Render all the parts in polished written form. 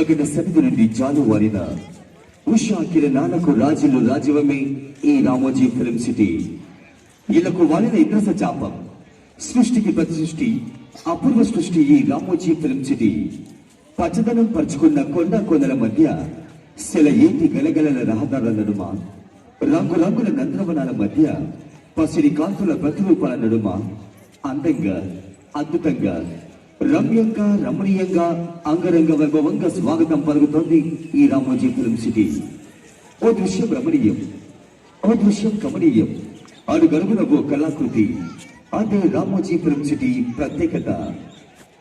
వెలగడ సమితి నుండి జాలువారిన ఉషా కిరణాలకు రాజులు రాజవమే ఈ రామోజీ ఫిల్మ్ సిటీ. ఇళ్లకు వాలిన ఇంద్రస చాపం, సృష్టికి ప్రతి సృష్టి, అపూర్వ సృష్టి ఈ రామోజీ ఫిల్మ్ సిటీ. పచ్చదనం పరుచుకున్న కొండ కొండల మధ్య సెలయేటి గలగలల రహదారుల నడుమ, రంగురంగుల నందనవనాల మధ్య పసిడి కాంతుల ప్రతిరూపాల నడుమ అందంగా, అద్భుతంగా, రమ్యంగా, రమణీయంగా, అంగరంగ వైభవంగా స్వాగతం పలుకుతోంది ఈ రామోజీ ఫిల్మ్ సిటీ. ఓ దృశ్యం రమణీయం, ఓ దృశ్యం కమనీయం, అడుగడుగున ఓ కళాకృతి. అదే రామోజీ ఫిల్మ్ సిటీ ప్రత్యేకత.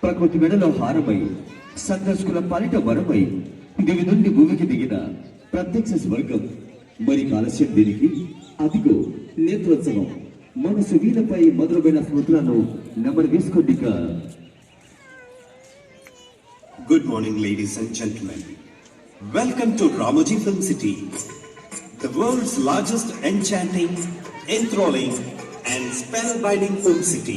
ప్రకృతి మెడలో హారమై, సందర్శకుల పాలిట వరమై, దివి నుండి భూమికి దిగిన ప్రత్యక్ష స్వర్గం. మరి ఆలస్యం దీనికి అదిగో నేత్రోత్సవం. మనసు వీలపై మధురమైన స్మృతులను నెమరు వేసుకోండిక. Good morning, ladies and gentlemen. Welcome to Ramoji Film City, the world's largest enchanting, enthralling, and spellbinding film city.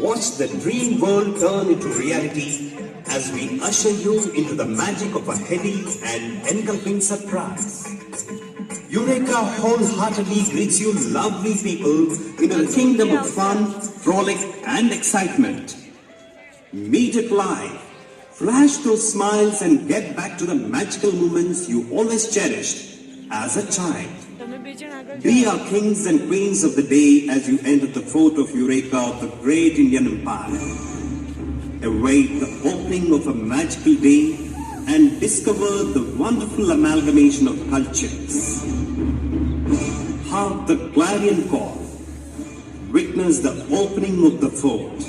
Watch the dream world turn into reality as we usher you into the magic of a heady and engulfing surprise. Eureka wholeheartedly greets you lovely people into the kingdom of fun, frolic, and excitement. Meet it live, flash those smiles, and get back to the magical moments you always cherished as a child. Be our kings and queens of the day as you enter the fort of Eureka of the great Indian Empire. Await the opening of a magical day and discover the wonderful amalgamation of cultures. Hark the clarion call. Witness the opening of the fort.